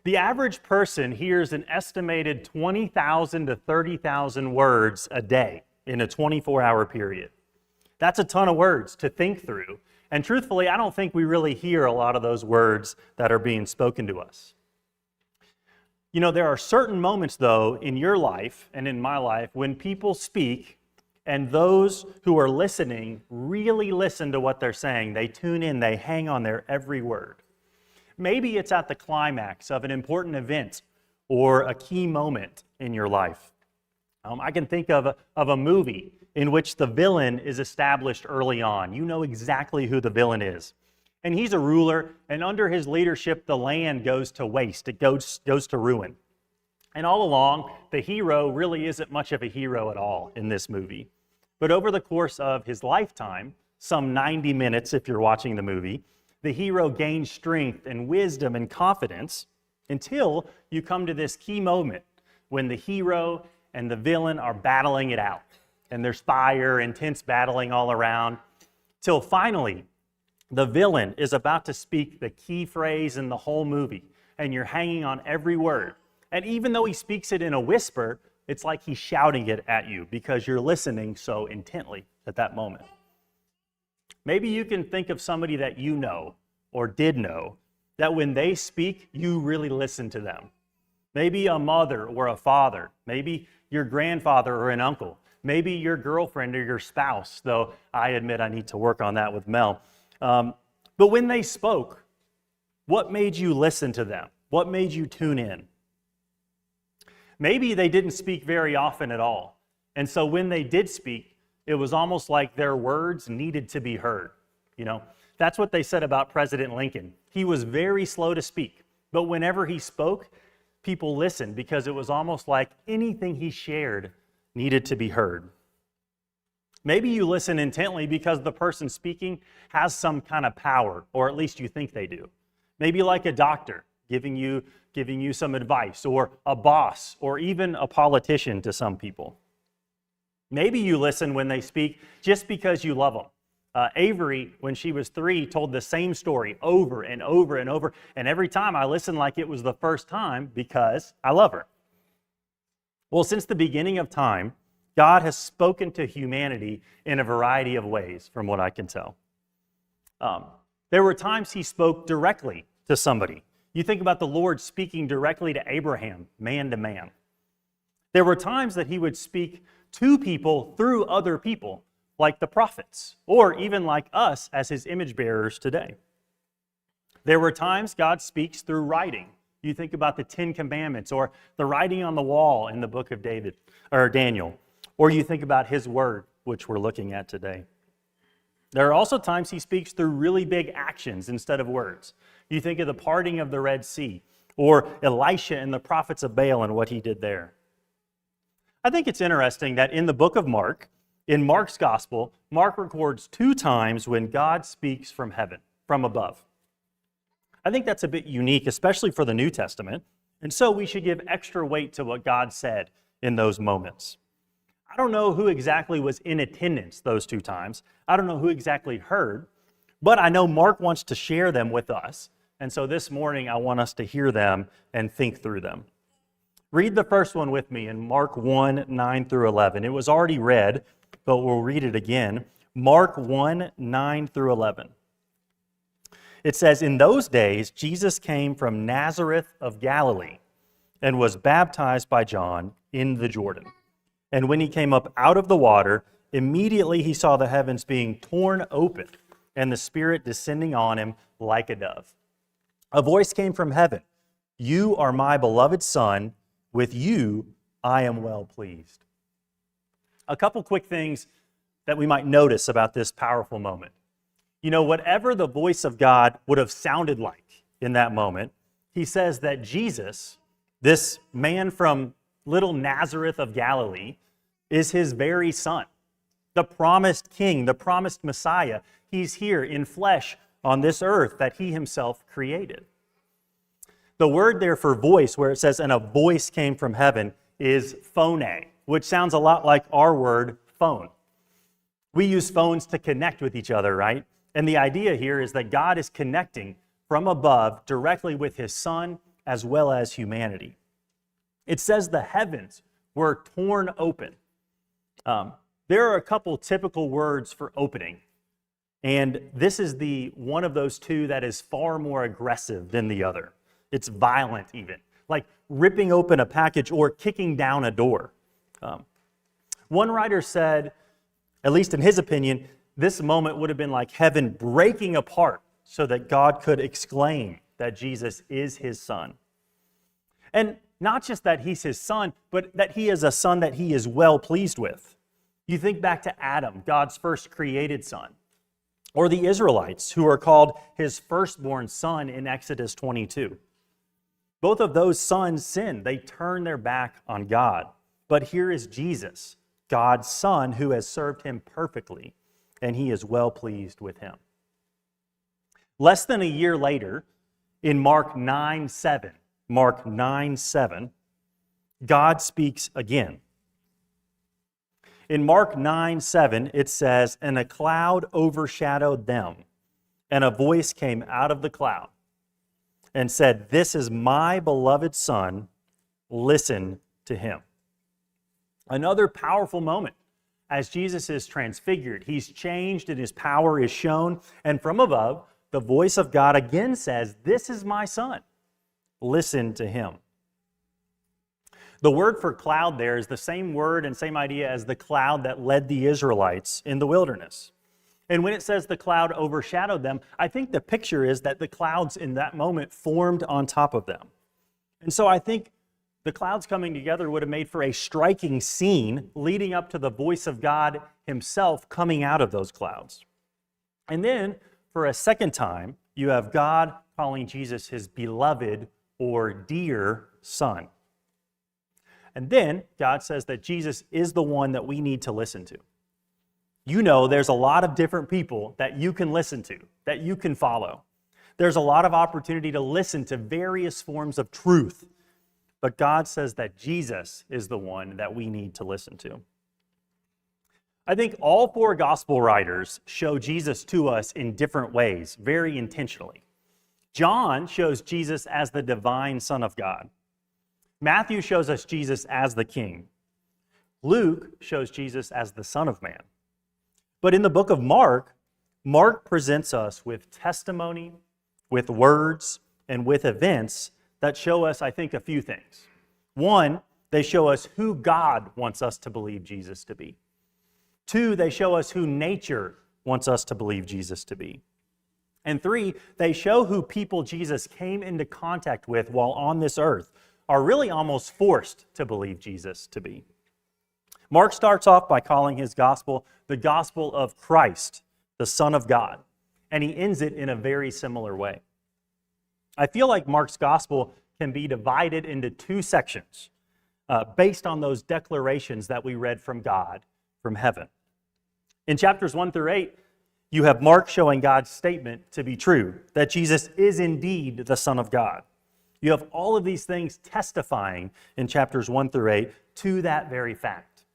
The average person hears an estimated 20,000 to 30,000 words a day in a 24-hour period. That's a ton of words to think through. And truthfully, I don't think we really hear a lot of those words that are being spoken to us. You know, there are certain moments, though, in your life and in my life when people speak and those who are listening really listen to what they're saying. They tune in, they hang on their every word. Maybe it's at the climax of an important event or a key moment in your life. I can think of a movie in which the villain is established early on. You know exactly who the villain is. And he's a ruler, and under his leadership, the land goes to waste. It goes to ruin. And all along, the hero really isn't much of a hero at all in this movie. But over the course of his lifetime, some 90 minutes if you're watching the movie, the hero gains strength and wisdom and confidence until you come to this key moment when the hero and the villain are battling it out. And there's fire, intense battling all around, till finally, the villain is about to speak the key phrase in the whole movie, and you're hanging on every word. And even though he speaks it in a whisper, it's like he's shouting it at you because you're listening so intently at that moment. Maybe you can think of somebody that you know or did know that when they speak, you really listen to them. Maybe a mother or a father, maybe your grandfather or an uncle, maybe your girlfriend or your spouse, though I admit I need to work on that with Mel. But when they spoke, what made you listen to them? What made you tune in? Maybe they didn't speak very often at all. And so when they did speak, it was almost like their words needed to be heard. You know, that's what they said about President Lincoln. He was very slow to speak, but whenever he spoke, people listened because it was almost like anything he shared needed to be heard. Maybe you listen intently because the person speaking has some kind of power, or at least you think they do. Maybe like a doctor giving you some advice, or a boss, or even a politician to some people. Maybe you listen when they speak just because you love them. Avery, when she was 3, told the same story over and over and over, and every time I listened like it was the first time because I love her. Well, since the beginning of time, God has spoken to humanity in a variety of ways, from what I can tell. There were times he spoke directly to somebody. You think about the Lord speaking directly to Abraham, man to man. There were times that he would speak to people through other people, like the prophets, or even like us as his image bearers today. There were times God speaks through writing. You think about the 10 Commandments, or the writing on the wall in the book of Daniel. Or you think about his word, which we're looking at today. There are also times he speaks through really big actions instead of words. You think of the parting of the Red Sea, or Elisha and the prophets of Baal and what he did there. I think it's interesting that in the book of Mark, in Mark's gospel, Mark records 2 times when God speaks from heaven, from above. I think that's a bit unique, especially for the New Testament, and so we should give extra weight to what God said in those moments. I don't know who exactly was in attendance those 2 times. I don't know who exactly heard, but I know Mark wants to share them with us. And so this morning, I want us to hear them and think through them. Read the first one with me in Mark 1, 9 through 11. It was already read, but we'll read it again. Mark 1, 9 through 11. It says, "In those days, Jesus came from Nazareth of Galilee and was baptized by John in the Jordan. And when he came up out of the water, immediately he saw the heavens being torn open and the Spirit descending on him like a dove. A voice came from heaven, 'You are my beloved Son, with you I am well pleased.'" A couple quick things that we might notice about this powerful moment. You know, whatever the voice of God would have sounded like in that moment, he says that Jesus, this man from little Nazareth of Galilee, is his very son, the promised king, the promised Messiah. He's here in flesh on this earth that he himself created. The word there for voice, where it says, "and a voice came from heaven," is phone, which sounds a lot like our word phone. We use phones to connect with each other, right? And the idea here is that God is connecting from above directly with his son as well as humanity. It says the heavens were torn open. There are a couple typical words for opening, and this is the one of those two that is far more aggressive than the other. It's violent even, like ripping open a package or kicking down a door. One writer said, at least in his opinion, this moment would have been like heaven breaking apart so that God could exclaim that Jesus is his son. And not just that he's his son, but that he is a son that he is well pleased with. You think back to Adam, God's first created son, or the Israelites, who are called his firstborn son in Exodus 22. Both of those sons sinned. They turned their back on God. But here is Jesus, God's son, who has served him perfectly, and he is well pleased with him. Less than a year later, in Mark 9:7, God speaks again. In Mark 9:7, it says, "And a cloud overshadowed them, and a voice came out of the cloud and said, 'This is my beloved Son, listen to him.'" Another powerful moment as Jesus is transfigured. He's changed and his power is shown, and from above, the voice of God again says, "This is my Son, listen to him." The word for cloud there is the same word and same idea as the cloud that led the Israelites in the wilderness. And when it says the cloud overshadowed them, I think the picture is that the clouds in that moment formed on top of them. And so I think the clouds coming together would have made for a striking scene leading up to the voice of God himself coming out of those clouds. And then, for a second time, you have God calling Jesus his beloved or dear son. And then God says that Jesus is the one that we need to listen to. You know, there's a lot of different people that you can listen to, that you can follow. There's a lot of opportunity to listen to various forms of truth. But God says that Jesus is the one that we need to listen to. I think all four gospel writers show Jesus to us in different ways, very intentionally. John shows Jesus as the divine Son of God. Matthew shows us Jesus as the King. Luke shows Jesus as the Son of Man. But in the book of Mark, Mark presents us with testimony, with words, and with events that show us, I think, a few things. One, they show us who God wants us to believe Jesus to be. Two, they show us who nature wants us to believe Jesus to be. And three, they show who people Jesus came into contact with while on this earth are really almost forced to believe Jesus to be. Mark starts off by calling his gospel the gospel of Christ, the Son of God, and he ends it in a very similar way. I feel like Mark's gospel can be divided into two sections based on those declarations that we read from God, from heaven. In chapters 1 through 8, you have Mark showing God's statement to be true, that Jesus is indeed the Son of God. You have all of these things testifying in chapters 1 through 8 to that very fact.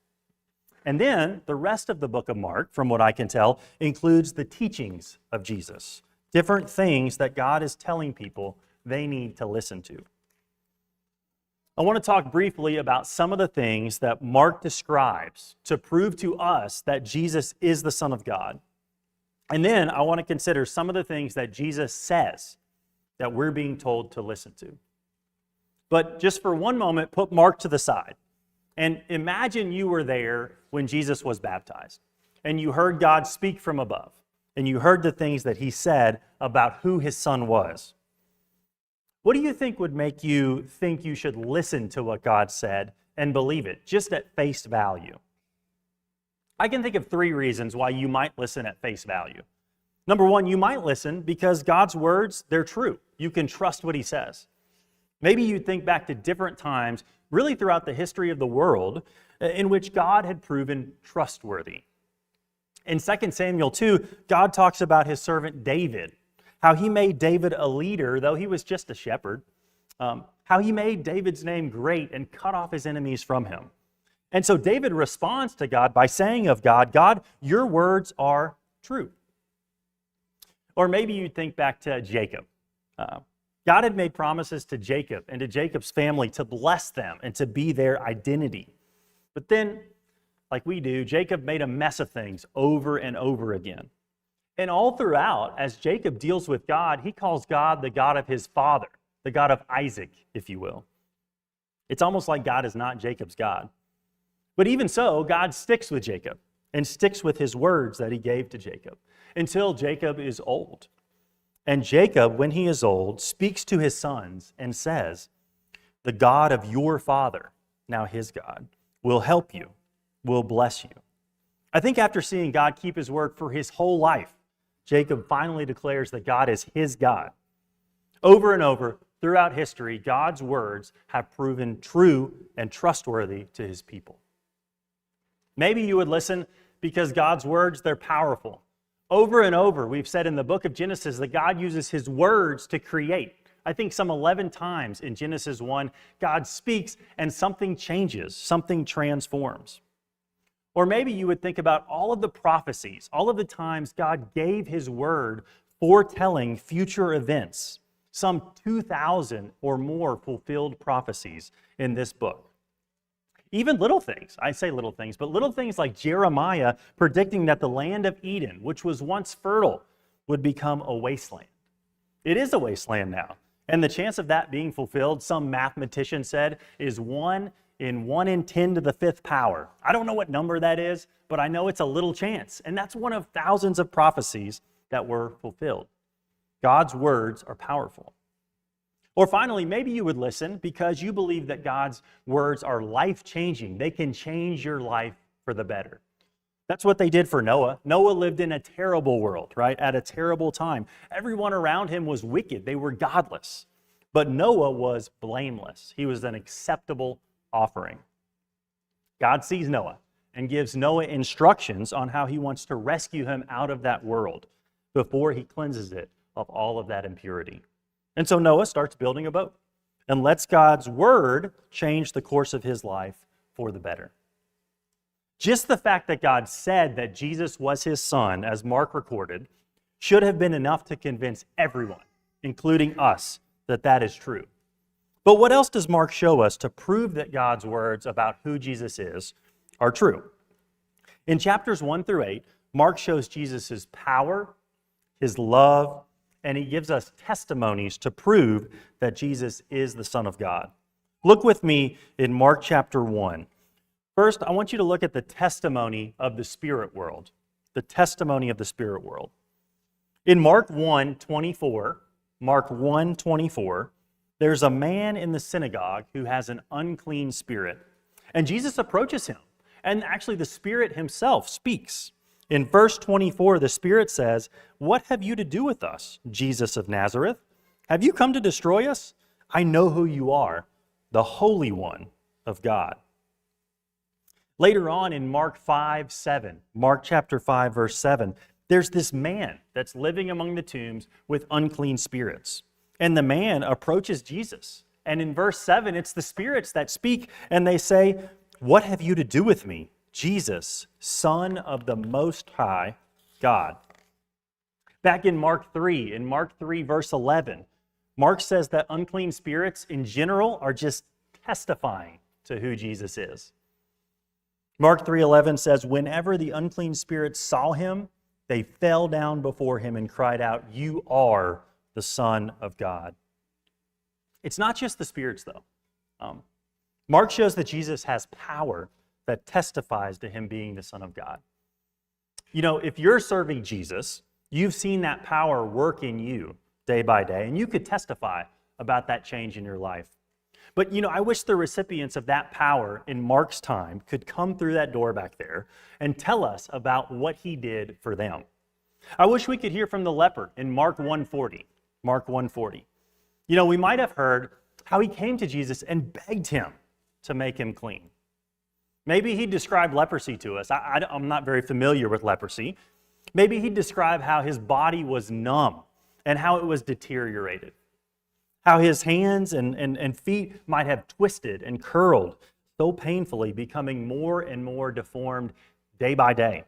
And then the rest of the book of Mark, from what I can tell, includes the teachings of Jesus, different things that God is telling people they need to listen to. I want to talk briefly about some of the things that Mark describes to prove to us that Jesus is the Son of God. And then I want to consider some of the things that Jesus says that we're being told to listen to. But just for one moment, put Mark to the side. And imagine you were there when Jesus was baptized, and you heard God speak from above, and you heard the things that he said about who his son was. What do you think would make you think you should listen to what God said and believe it, just at face value? I can think of three reasons why you might listen at face value. Number one, you might listen because God's words, they're true. You can trust what he says. Maybe you think back to different times, really throughout the history of the world, in which God had proven trustworthy. In 2 Samuel 2, God talks about his servant David, how he made David a leader, though he was just a shepherd, how he made David's name great and cut off his enemies from him. And so David responds to God by saying of God, "God, your words are true." Or maybe you think back to Jacob. God had made promises to Jacob and to Jacob's family to bless them and to be their identity. But then, like we do, Jacob made a mess of things over and over again. And all throughout, as Jacob deals with God, he calls God the God of his father, the God of Isaac, if you will. It's almost like God is not Jacob's God. But even so, God sticks with Jacob and sticks with his words that he gave to Jacob until Jacob is old. And Jacob, when he is old, speaks to his sons and says, "The God of your father," now his God, "will help you, will bless you." I think after seeing God keep his word for his whole life, Jacob finally declares that God is his God. Over and over throughout history, God's words have proven true and trustworthy to his people. Maybe you would listen because God's words, they're powerful. Over and over, we've said in the book of Genesis that God uses his words to create. I think some 11 times in Genesis 1, God speaks and something changes, something transforms. Or maybe you would think about all of the prophecies, all of the times God gave his word foretelling future events, some 2,000 or more fulfilled prophecies in this book. Even little things, I say little things, but little things like Jeremiah predicting that the land of Eden, which was once fertile, would become a wasteland. It is a wasteland now. And the chance of that being fulfilled, some mathematician said, is 1 in 10 to the 5th power. I don't know what number that is, but I know it's a little chance. And that's one of thousands of prophecies that were fulfilled. God's words are powerful. Or finally, maybe you would listen because you believe that God's words are life-changing. They can change your life for the better. That's what they did for Noah. Noah lived in a terrible world, right? At a terrible time. Everyone around him was wicked. They were godless. But Noah was blameless. He was an acceptable offering. God sees Noah and gives Noah instructions on how he wants to rescue him out of that world before he cleanses it of all of that impurity. And so Noah starts building a boat and lets God's word change the course of his life for the better. Just the fact that God said that Jesus was his son, as Mark recorded, should have been enough to convince everyone, including us, that that is true. But what else does Mark show us to prove that God's words about who Jesus is are true? In chapters 1 through 8, Mark shows Jesus' power, his love, and he gives us testimonies to prove that Jesus is the Son of God. Look with me in Mark chapter 1. First, I want you to look at the testimony of the spirit world. The testimony of the spirit world. In Mark 1:24, there's a man in the synagogue who has an unclean spirit. And Jesus approaches him. And actually the Spirit himself speaks. In verse 24, the Spirit says, "What have you to do with us, Jesus of Nazareth? Have you come to destroy us? I know who you are, the Holy One of God." Later on in Mark chapter 5, verse 7, there's this man that's living among the tombs with unclean spirits. And the man approaches Jesus. And in verse 7, it's the spirits that speak, and they say, "What have you to do with me, Jesus, Son of the Most High God?" Back in Mark 3, verse 11, Mark says that unclean spirits in general are just testifying to who Jesus is. Mark 3:11 says, "Whenever the unclean spirits saw him, they fell down before him and cried out, 'You are the Son of God.'" It's not just the spirits, though. Mark shows that Jesus has power that testifies to him being the Son of God. You know, if you're serving Jesus, you've seen that power work in you day by day, and you could testify about that change in your life. But, you know, I wish the recipients of that power in Mark's time could come through that door back there and tell us about what he did for them. I wish we could hear from the leper in Mark 1:40. You know, we might have heard how he came to Jesus and begged him to make him clean. Maybe he described leprosy to us. I'm not very familiar with leprosy. Maybe he described how his body was numb and how it was deteriorated. How his hands and feet might have twisted and curled so painfully, becoming more and more deformed day by day.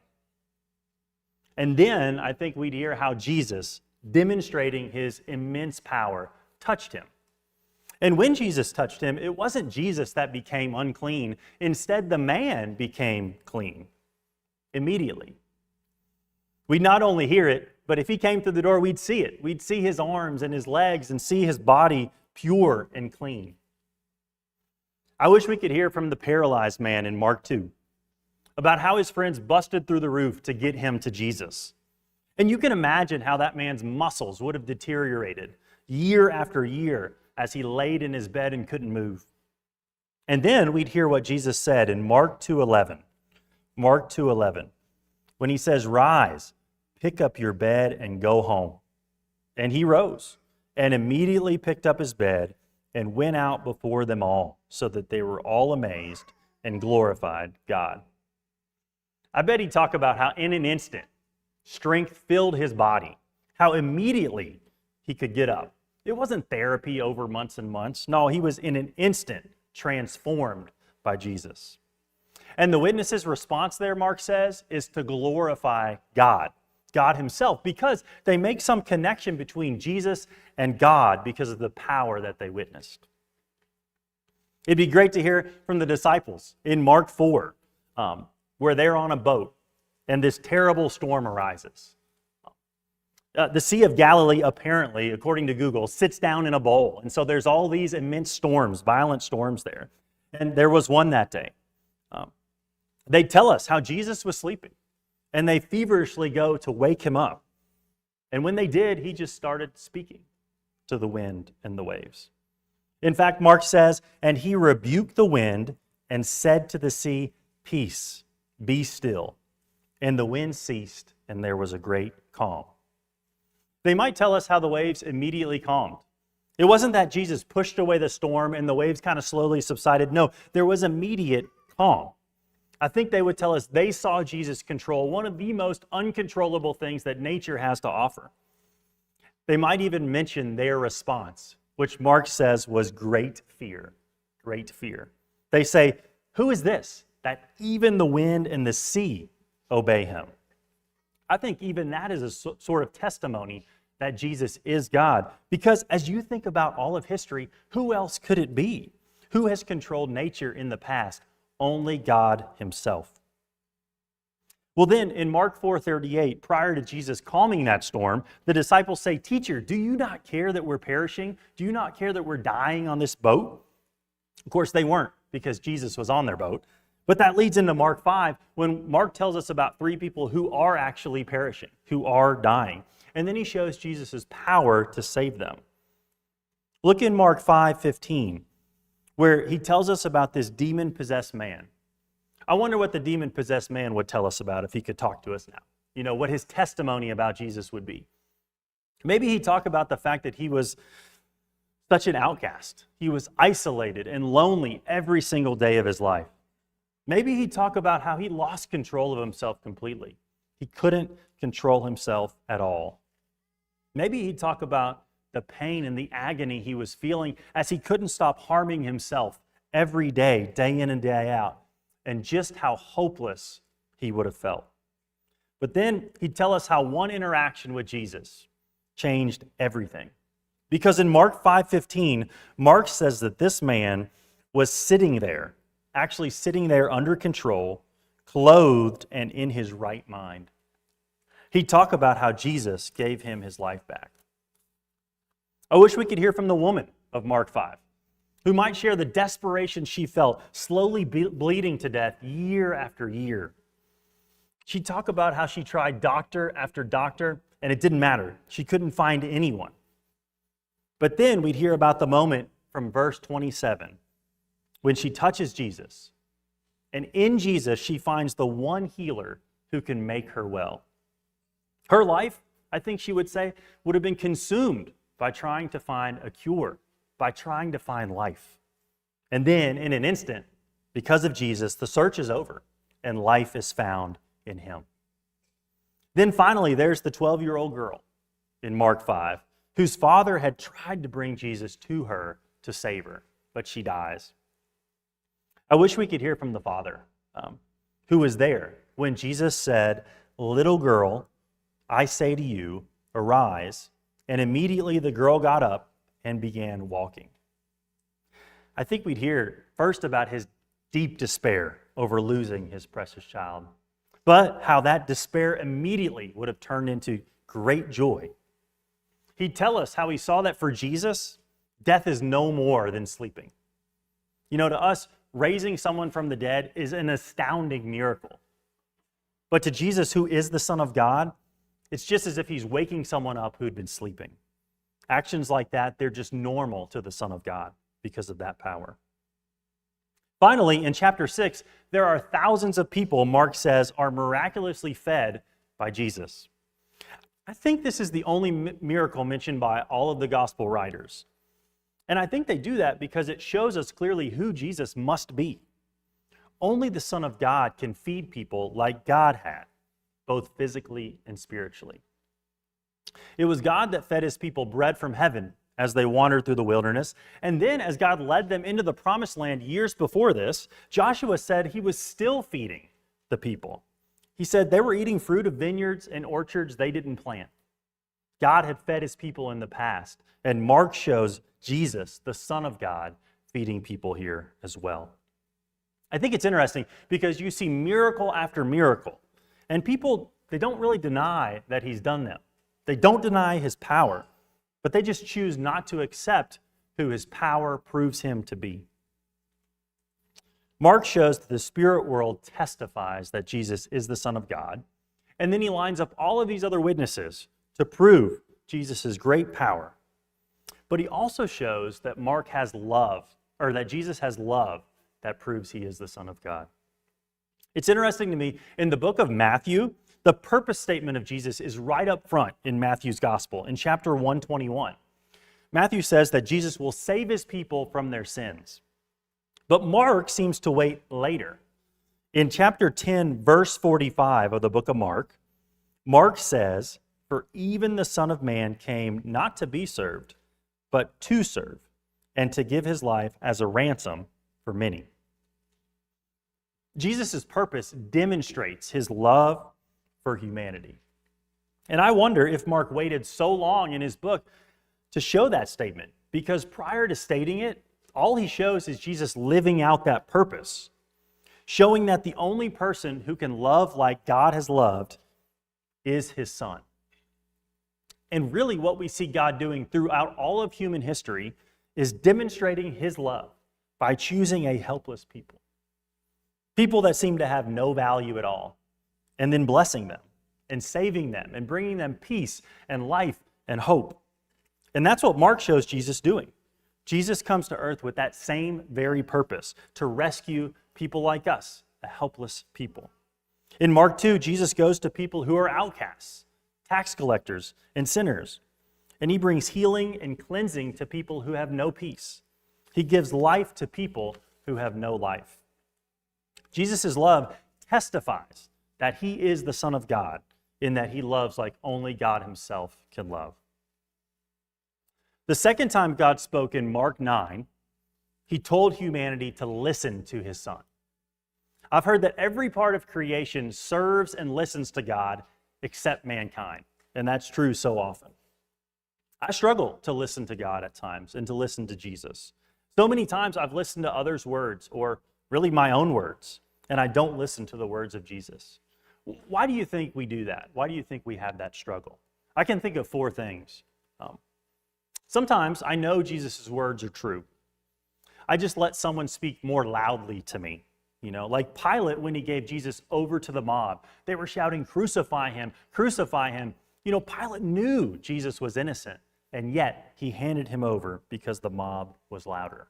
And then I think we'd hear how Jesus, demonstrating his immense power, touched him. And when Jesus touched him, it wasn't Jesus that became unclean. Instead, the man became clean immediately. We'd not only hear it, but if he came through the door, we'd see it. We'd see his arms and his legs and see his body pure and clean. I wish we could hear from the paralyzed man in Mark 2 about how his friends busted through the roof to get him to Jesus. And you can imagine how that man's muscles would have deteriorated year after year as he laid in his bed and couldn't move. And then we'd hear what Jesus said in Mark 2:11. Mark 2:11, when he says, "Rise, pick up your bed and go home." And he rose and immediately picked up his bed and went out before them all, so that they were all amazed and glorified God. I bet he'd talk about how in an instant, strength filled his body, how immediately he could get up. It wasn't therapy over months and months. No, he was in an instant transformed by Jesus. And the witnesses' response there, Mark says, is to glorify God, God himself, because they make some connection between Jesus and God because of the power that they witnessed. It'd be great to hear from the disciples in Mark 4, where they're on a boat and this terrible storm arises. The Sea of Galilee, apparently, according to Google, sits down in a bowl. And so there's all these immense storms, violent storms there. And there was one that day. They tell us how Jesus was sleeping. And they feverishly go to wake him up. And when they did, he just started speaking to the wind and the waves. In fact, Mark says, "And he rebuked the wind and said to the sea, 'Peace, be still.' And the wind ceased, and there was a great calm." They might tell us how the waves immediately calmed. It wasn't that Jesus pushed away the storm and the waves kind of slowly subsided. No, there was immediate calm. I think they would tell us they saw Jesus control one of the most uncontrollable things that nature has to offer. They might even mention their response, which Mark says was great fear. Great fear. They say, "Who is this, that even the wind and the sea obey him?" I think even that is a sort of testimony that Jesus is God. Because as you think about all of history, who else could it be? Who has controlled nature in the past? Only God himself. Well then, in Mark 4:38, prior to Jesus calming that storm, the disciples say, "Teacher, do you not care that we're perishing? Do you not care that we're dying on this boat?" Of course, they weren't, because Jesus was on their boat. But that leads into Mark 5, when Mark tells us about 3 people who are actually perishing, who are dying. And then he shows Jesus' power to save them. Look in Mark 5:15, where he tells us about this demon-possessed man. I wonder what the demon-possessed man would tell us about if he could talk to us now. You know, what his testimony about Jesus would be. Maybe he'd talk about the fact that he was such an outcast. He was isolated and lonely every single day of his life. Maybe he'd talk about how he lost control of himself completely. He couldn't control himself at all. Maybe he'd talk about the pain and the agony he was feeling as he couldn't stop harming himself every day, day in and day out, and just how hopeless he would have felt. But then he'd tell us how one interaction with Jesus changed everything. Because in Mark 5:15, Mark says that this man was sitting there, actually sitting there under control, clothed and in his right mind. He'd talk about how Jesus gave him his life back. I wish we could hear from the woman of Mark 5, who might share the desperation she felt, slowly bleeding to death year after year. She'd talk about how she tried doctor after doctor, and it didn't matter. She couldn't find anyone. But then we'd hear about the moment from verse 27, when she touches Jesus. And in Jesus, she finds the one healer who can make her well. Her life, I think she would say, would have been consumed by trying to find a cure, by trying to find life. And then, in an instant, because of Jesus, the search is over and life is found in him. Then finally, there's the 12-year-old girl in Mark 5, whose father had tried to bring Jesus to her to save her, but she dies. I wish we could hear from the father, who was there when Jesus said, "Little girl, I say to you, arise." And immediately the girl got up and began walking. I think we'd hear first about his deep despair over losing his precious child, but how that despair immediately would have turned into great joy. He'd tell us how he saw that for Jesus, death is no more than sleeping. You know, to us, raising someone from the dead is an astounding miracle. But to Jesus, who is the Son of God, it's just as if he's waking someone up who'd been sleeping. Actions like that, they're just normal to the Son of God because of that power. Finally, in chapter 6, there are thousands of people, Mark says, are miraculously fed by Jesus. I think this is the only miracle mentioned by all of the gospel writers. And I think they do that because it shows us clearly who Jesus must be. Only the Son of God can feed people like God had, both physically and spiritually. It was God that fed his people bread from heaven as they wandered through the wilderness. And then as God led them into the promised land years before this, Joshua said he was still feeding the people. He said they were eating fruit of vineyards and orchards they didn't plant. God had fed his people in the past, and Mark shows Jesus, the Son of God, feeding people here as well. I think it's interesting because you see miracle after miracle, and people, they don't really deny that he's done them. They don't deny his power, but they just choose not to accept who his power proves him to be. Mark shows that the spirit world testifies that Jesus is the Son of God, and then he lines up all of these other witnesses to prove Jesus' great power. But he also shows that Mark has love, or that Jesus has love that proves he is the Son of God. It's interesting to me, in the book of Matthew, the purpose statement of Jesus is right up front in Matthew's gospel, in chapter 121. Matthew says that Jesus will save his people from their sins. But Mark seems to wait later. In chapter 10, verse 45 of the book of Mark, Mark says, "For even the Son of Man came not to be served, but to serve, and to give his life as a ransom for many." Jesus' purpose demonstrates his love for humanity. And I wonder if Mark waited so long in his book to show that statement, because prior to stating it, all he shows is Jesus living out that purpose, showing that the only person who can love like God has loved is his Son. And really what we see God doing throughout all of human history is demonstrating his love by choosing a helpless people. People that seem to have no value at all, and then blessing them and saving them and bringing them peace and life and hope. And that's what Mark shows Jesus doing. Jesus comes to earth with that same very purpose, to rescue people like us, a helpless people. In Mark 2, Jesus goes to people who are outcasts, tax collectors and sinners, and he brings healing and cleansing to people who have no peace. He gives life to people who have no life. Jesus' love testifies that he is the Son of God, in that he loves like only God himself can love. The second time God spoke in Mark 9, he told humanity to listen to his Son. I've heard that every part of creation serves and listens to God except mankind, and that's true so often. I struggle to listen to God at times and to listen to Jesus. So many times I've listened to others' words, or really my own words, and I don't listen to the words of Jesus. Why do you think we do that? Why do you think we have that struggle? I can think of 4 things. Sometimes I know Jesus' words are true. I just let someone speak more loudly to me. You know, like Pilate when he gave Jesus over to the mob. They were shouting, "Crucify him, crucify him." You know, Pilate knew Jesus was innocent, and yet he handed him over because the mob was louder.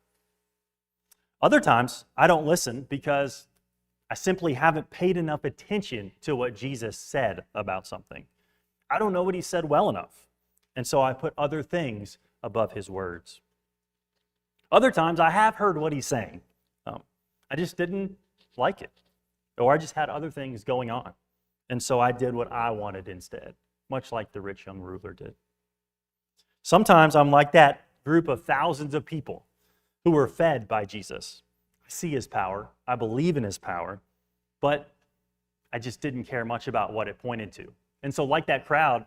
Other times, I don't listen because I simply haven't paid enough attention to what Jesus said about something. I don't know what he said well enough, and so I put other things above his words. Other times, I have heard what he's saying. I just didn't like it, or I just had other things going on, and so I did what I wanted instead, much like the rich young ruler did. Sometimes I'm like that group of thousands of people who were fed by Jesus. I see his power, I believe in his power, but I just didn't care much about what it pointed to. And so like that crowd,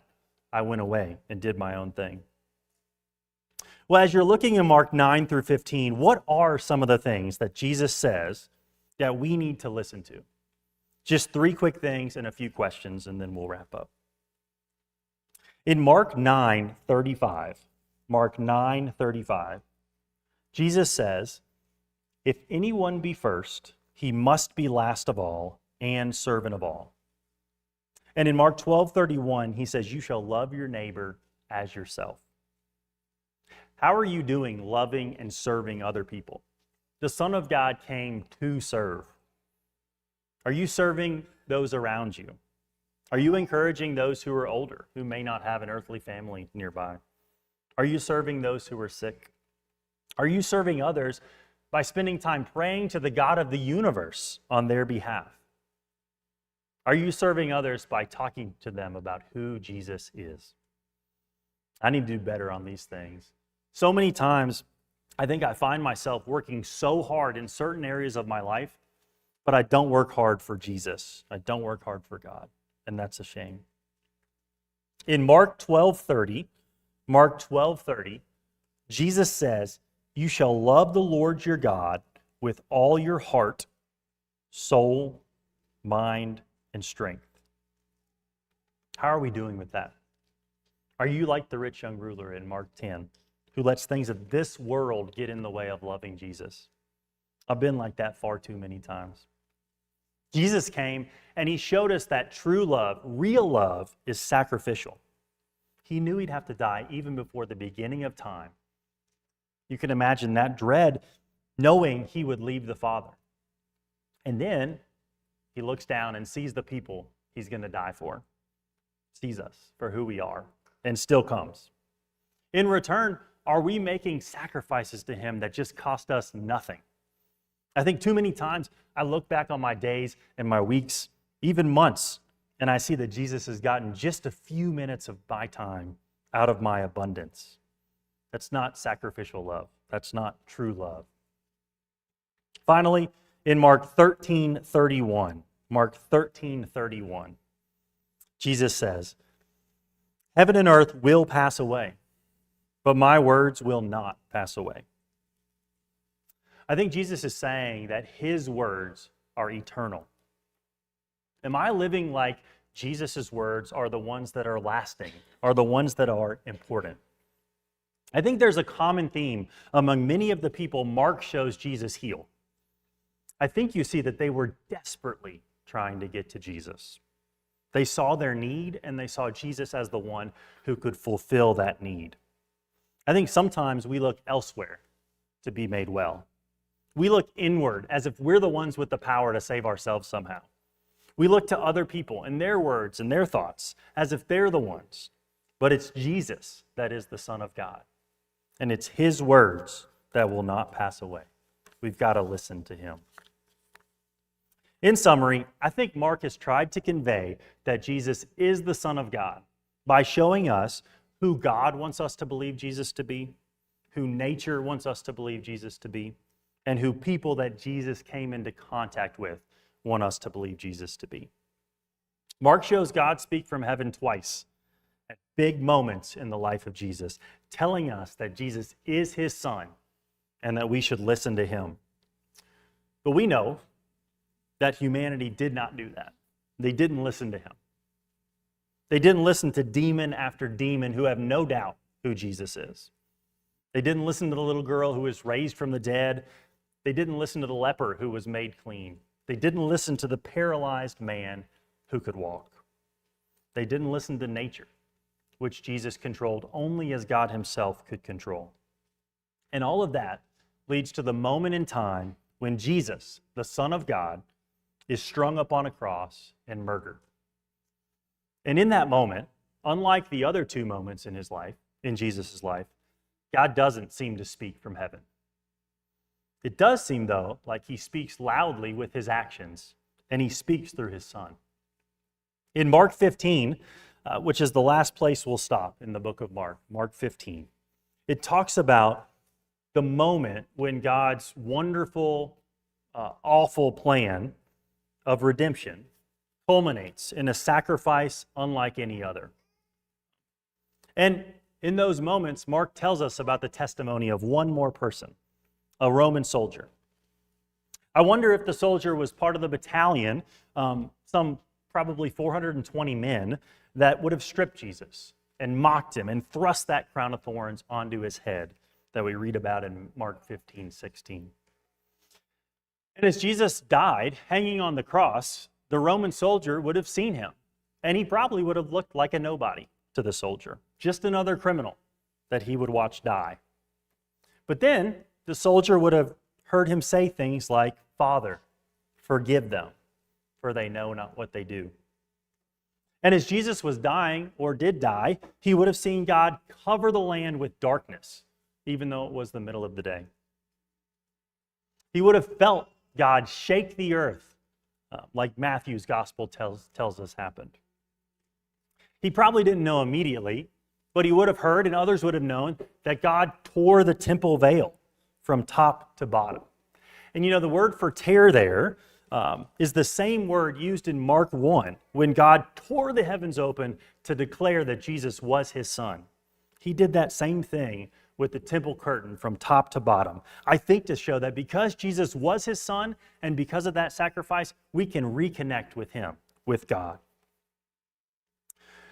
I went away and did my own thing. Well, as you're looking in Mark 9 through 15, what are some of the things that Jesus says that we need to listen to? Just 3 quick things and a few questions, and then we'll wrap up. In Mark 9:35, Jesus says, "If anyone be first, he must be last of all and servant of all." And in Mark 12:31, he says, "You shall love your neighbor as yourself." How are you doing loving and serving other people? The Son of God came to serve. Are you serving those around you? Are you encouraging those who are older, who may not have an earthly family nearby? Are you serving those who are sick? Are you serving others by spending time praying to the God of the universe on their behalf? Are you serving others by talking to them about who Jesus is? I need to do better on these things. So many times, I think I find myself working so hard in certain areas of my life, but I don't work hard for Jesus. I don't work hard for God, and that's a shame. In Mark 12:30, Jesus says, "You shall love the Lord your God with all your heart, soul, mind, and strength." How are we doing with that? Are you like the rich young ruler in Mark 10, who lets things of this world get in the way of loving Jesus? I've been like that far too many times. Jesus came and he showed us that true love, real love, is sacrificial. He knew he'd have to die even before the beginning of time. You can imagine that dread, knowing he would leave the Father. And then he looks down and sees the people he's going to die for, sees us for who we are, and still comes. In return, are we making sacrifices to him that just cost us nothing? I think too many times I look back on my days and my weeks, even months, and I see that Jesus has gotten just a few minutes of my time out of my abundance. That's not sacrificial love. That's not true love. Finally, in Mark 13:31, Jesus says, "Heaven and earth will pass away, but my words will not pass away." I think Jesus is saying that his words are eternal. Am I living like Jesus' words are the ones that are lasting, are the ones that are important? I think there's a common theme among many of the people Mark shows Jesus heal. I think you see that they were desperately trying to get to Jesus. They saw their need and they saw Jesus as the one who could fulfill that need. I think sometimes we look elsewhere to be made well. We look inward as if we're the ones with the power to save ourselves somehow. We look to other people and their words and their thoughts as if they're the ones. But it's Jesus that is the Son of God. And it's his words that will not pass away. We've got to listen to him. In summary, I think Mark has tried to convey that Jesus is the Son of God by showing us who God wants us to believe Jesus to be, who nature wants us to believe Jesus to be, and who people that Jesus came into contact with want us to believe Jesus to be. Mark shows God speak from heaven twice at big moments in the life of Jesus, telling us that Jesus is his Son and that we should listen to him. But we know that humanity did not do that. They didn't listen to him. They didn't listen to demon after demon who have no doubt who Jesus is. They didn't listen to the little girl who was raised from the dead. They didn't listen to the leper who was made clean. They didn't listen to the paralyzed man who could walk. They didn't listen to nature, which Jesus controlled only as God himself could control. And all of that leads to the moment in time when Jesus, the Son of God, is strung up on a cross and murdered. And in that moment, unlike the other two moments in his life, in Jesus' life, God doesn't seem to speak from heaven. It does seem, though, like he speaks loudly with his actions, and he speaks through his Son. In Mark 15, which is the last place we'll stop in the book of Mark, Mark 15, it talks about the moment when God's wonderful, awful plan of redemption culminates in a sacrifice unlike any other. And In those moments, Mark tells us about the testimony of one more person, a Roman soldier. I wonder if the soldier was part of the battalion, some probably 420 men, that would have stripped Jesus and mocked him and thrust that crown of thorns onto his head that we read about in Mark 15:16. And as Jesus died, hanging on the cross, the Roman soldier would have seen him, and he probably would have looked like a nobody to the soldier, just another criminal that he would watch die. But then the soldier would have heard him say things like, "Father, forgive them, for they know not what they do." And as Jesus was dying, or did die, he would have seen God cover the land with darkness, even though it was the middle of the day. He would have felt God shake the earth, like Matthew's gospel tells us happened. He probably didn't know immediately, but he would have heard, and others would have known, that God tore the temple veil from top to bottom. And the word for tear there is the same word used in Mark 1 when God tore the heavens open to declare that Jesus was his son. He did that same thing with the temple curtain from top to bottom. I think to show that because Jesus was his son and because of that sacrifice, we can reconnect with him, with God.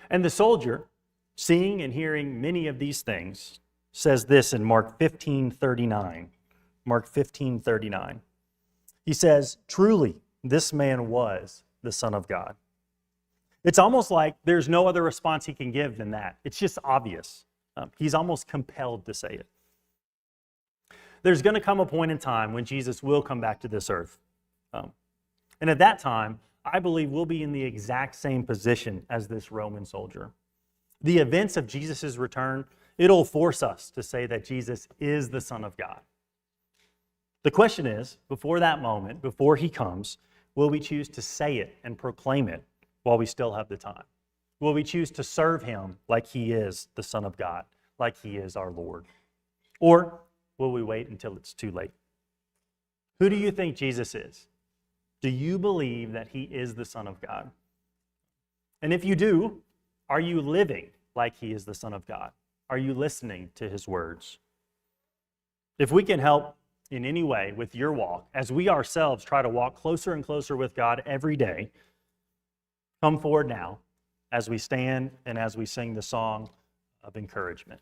And the soldier, seeing and hearing many of these things, says this in Mark 15:39. Mark 15:39. He says, "Truly, this man was the Son of God." It's almost like there's no other response he can give than that. It's just obvious. He's almost compelled to say it. There's going to come a point in time when Jesus will come back to this earth. And at that time, I believe we'll be in the exact same position as this Roman soldier. The events of Jesus' return, it'll force us to say that Jesus is the Son of God. The question is, before that moment, before he comes, will we choose to say it and proclaim it while we still have the time? Will we choose to serve him like he is the Son of God, like he is our Lord? Or will we wait until it's too late? Who do you think Jesus is? Do you believe that he is the Son of God? And if you do, are you living like he is the Son of God? Are you listening to his words? If we can help in any way with your walk, as we ourselves try to walk closer and closer with God every day, come forward now as we stand and as we sing the song of encouragement.